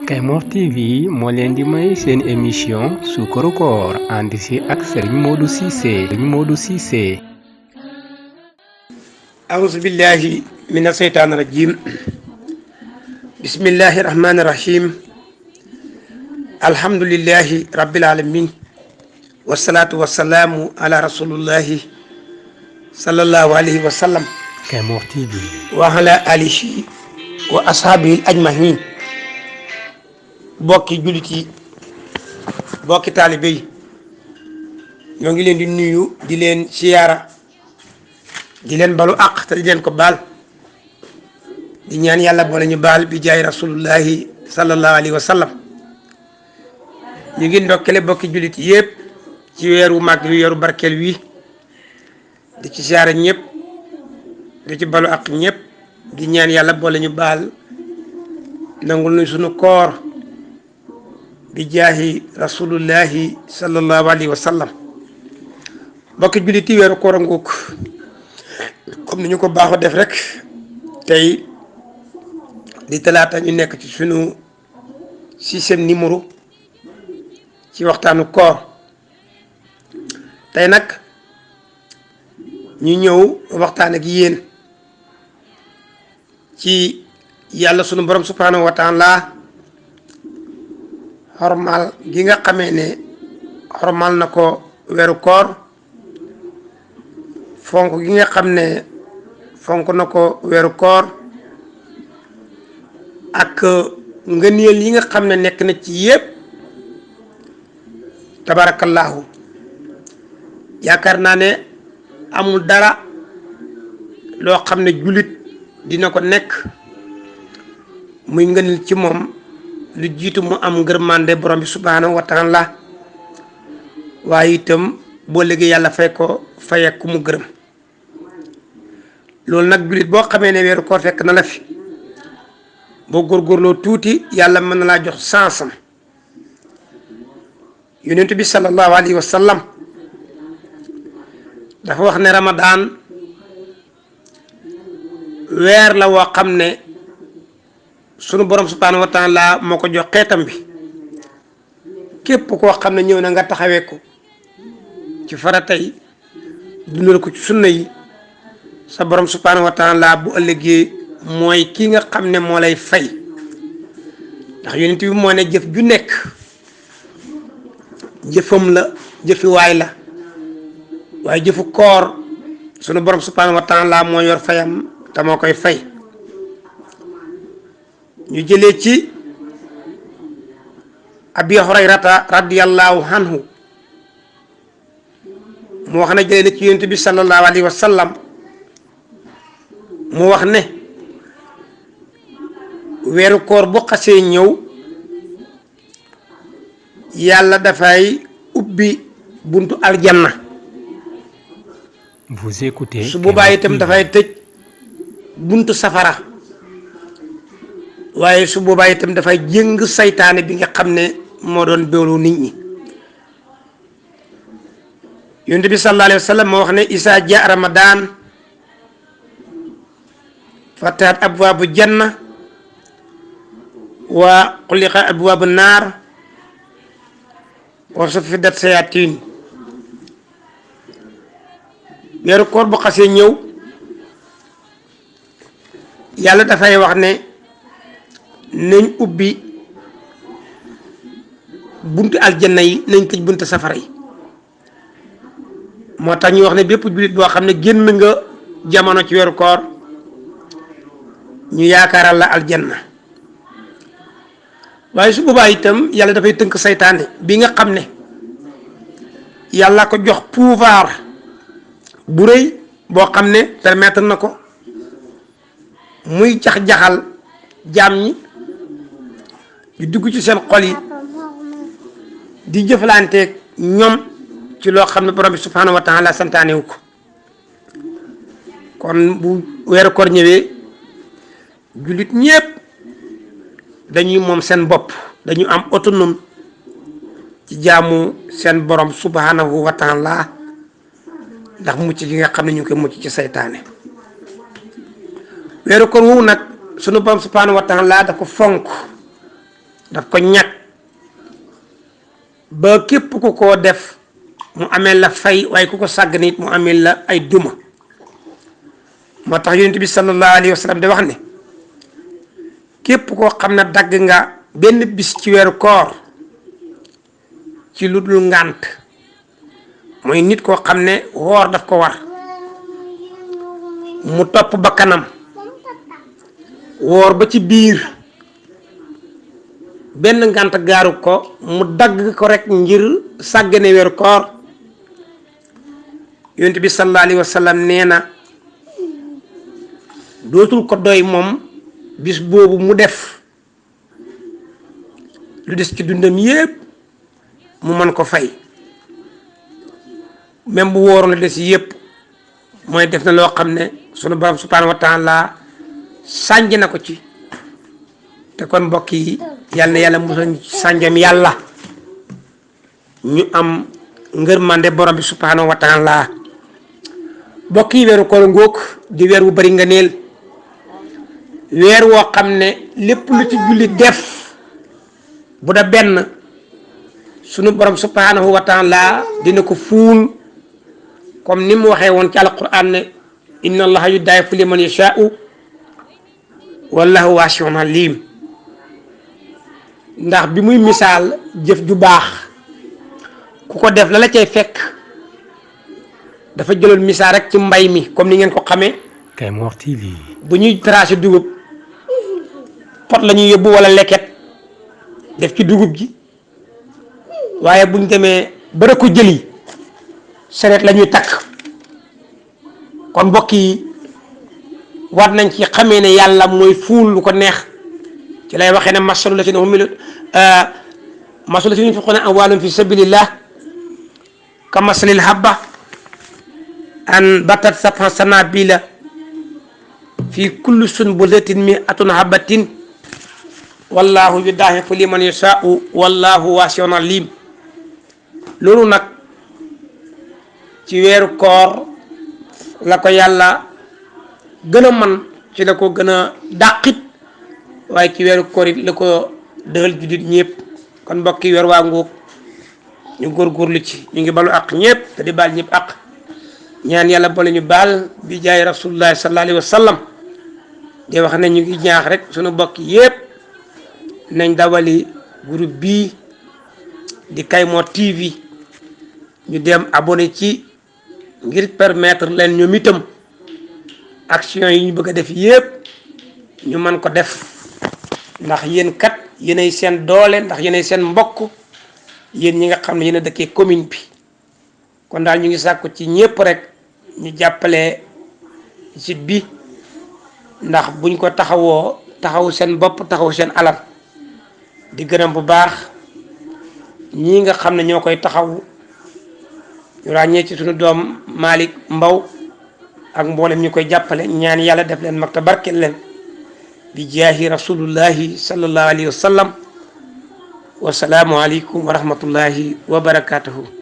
Kaymoor TV moo leen di may seen émission Suukaru Koor ànd si ak Serigne Modou Cissé. أعوذ بالله من الشيطان الرجيم بسم الله الرحمن الرحيم الحمد لله رب العالمين والصلاة والسلام على رسول الله صلى الله عليه وسلم Kaymoor TV. وعلى آله وأصحابه أجمعين bokki jullit yi bokki taalibe yi ñoo ngi leen di nuyu di leen siyaara di leen balu àq te di leen ko baal di ñaan yàlla boole ñu baal bi jaay rasulullahi sallallahu alayhi wa sallam ñu ngi ndokkale bokki jullit yépp ci weeru màgg wi weeru barkeel wi di ci siyaara ñëpp di ci balu àq ñëpp di ñaan yàlla boole ñu baal nangul ñu sunu koor bi jaahi rasulullahi sallallahu alayhi wa sallam bokki jullit yi weeru koor a ngoog comme ni ñu ko baaxoo def rek tey di talaata ñu nekk ci sunu 6e numéro ci waxtaanu koor tey nag ñu ñëw waxtaan ak yéen ci yàlla sunu borom subhanahu wa taala xormal gi nga xamee ne xormal na ko weeru koor fonk gi nga xam ne fonk na ko weeru koor ak ngëneel yi nga xam ne nekk na ci yépp tabarakallahu yaakaar naa ne amul dara loo xam ne jullit dina ko nekk muy ngëneel ci moom lu jiitu mu am ngërmande borom bi subhanahu wa taala waaye itam boo léegi yàlla fay ko fayek ku mu gërëm loolu nag jullit boo xamee ne weeru koor fekk na la fi boo góorgóorloo tuuti yàlla mën na laa jox sansam yonent bi sallallahu alayhi wa sallam dafa wax ne Ramadan weer la woo xam ne sunu borom subhanahu wa taala moo ko jox xeetam bi képp koo xam ne ñëw na nga taxawee ko ci farata yi dundal ko ci sunna yi sa borom subhanahu wa taala bu ëllëgee mooy ki nga xam ne moo lay fay ndax yonent bi moo ne jëf ju nekk jëfam la jëfi waay la waaye jëfu koor sunu borom subhanahu wa taala moo yor fayam te moo koy fay ñu jëlee ci abi hurayrata radiyallahu anhu mu wax ne jëlee ci yonent bi sallallahu alayhi wa sallam mu wax ne weeru koor bu xasee ñëw yàlla dafay ubbi buntu aljanna Vous écoutez su boobaa itam dafay tëj buntu safara waaye su boobaa itam dafay jëng saytaane bi nga xam ne moo doon béwlu nit ñi yonent bi sallallahu alayhi wa sallam moo wax ne isa ja ramadan fatahat abwaabu janna wa xuliqa abwaabu naar wa sufidat sayatin weeru koor bu xasee ñëw yàlla dafay wax ne nañ ubbi buntu aljanna yi nañ tëj buntu safara yi moo tax ñu wax ne bépp jullit boo xam ne génn nga jamono ci weeru koor ñu yaakaaral la aljanna waaye su boobaa itam yàlla dafay tënk saytaane bi nga xam ne yàlla ko jox pouvoir bu rëy boo xam ne permettre na ko muy jax-jaxal jaam ñi di dugg ci seen xol yi di jëflanteeg ñoom ci loo xam ne borom bi subhanahu wa taala santaane wu ko kon bu weeru koor ñëwee jullit ñépp dañuy moom seen bopp dañu am autonome ci jaamu seen borom subhanahu wa taala ndax mucc gi nga xam ne ñu ngi koy mucc ci saytaane weeru koor woowu nag sunu borom subhanahu wa taala da ko fonk daf ko ñak ba képp ku ko def mu amel la fay way ku ko sag nit mu amel la ay duma motax yonent bi sallallahu alayhi wasallam da wax ne képp ko xamna dag nga benn bis ci wéru koor ci ludul ngant moy nit ko xamne woor daf ko war mu top bakanam woor ba ci biir benn ngant gaaru ko mu dagg ko rek ngir sàggane wéru koor yonent bi sallallahu alayhi wasallam neena dootul ko doy mom bis bobu mu def lu des ci dundam yépp mu man ko fay même bu wooroon la des yépp mooy def na loo xam ne sunu borom subhanahu wa taala sànj na ko ci te kon mbokk yi yal na yàlla musal ci sànjam yàlla ñu am ngërmande borom bi subhanahu wa taala mbokk yi weeru koor ngóog di weer wu bari nga neel weer woo xam ne lépp lu ci julli def bu da benn sunu borom subhanahu wa taala dina ko fuul comme ni mu waxee woon ci alquran ne inna allaha yudaa'ifu liman yashaa'u wallahu waasi'un aliim ndax bi muy misaal jëf ju baax ku ko def la la cay fekk dafa jëloon misaal rek ci mbay mi comme ni ngeen ko xamee Kaymoor TV bu ñuy tracé dugub pot la ñuy yóbbu wala leket def ci dugub ji waaye buñ demee ba ko jëli sareet la ñuy takk kon mbokk yi war nañ ci xamee ne yàlla mooy fuul lu ko neex ci lay waxee ne masalu la si ne humilu masalu la si yunfiquuna amwaalahum fi sabilillah ka masalil habba an batat sab'a sanabila fi kulli sunbulatin mi'atun habatin wallahu yudaa'ifu liman yashaa'u wallahu waasi'un aliim loolu nag ci weeru koor la ko yàlla gën a man ci la ko gën a dàqit waaye ci weeru koor it la ko dëxal juddit ñëpp kon mbokk yi weer waa ngoog ñu góorgóorlu ci ñu ngi balu ak ñëpp te di baal ñëpp ak ñaan yàlla boole ñu baal bi jaay rasulullah sallallahu alayhi wa sallam di wax ne ñu ngi ñaax rek sunu mbokk yëpp nañ dawali groupe bii di Kaymoor TV ñu dem abonné ci ngir permettre leen ñoom itam action yi ñu bëgg a def yépp ñu mën ko def ndax yéen kat yéenay seen doole ndax yéenay seen mbokk yéen ñi nga xam ne yéen a dëkkee commune bi kon daal ñu ngi sàkku ci ñépp rek ñu jàppale site bi ndax buñ ko taxawoo taxaw seen bopp taxaw seen alal di gërëm bu baax ñi nga xam ne ñoo koy taxaw ñu ràññee ci sunu doom Malick Mbaw ak mboolem ñu koy jàppale ñaan yàlla def leen mag te barkeel leen bi jaahi rasulullahi sallallahu alayhi wa sallam wa salaamu aleykum wa rahmatullahi wa barakatuhu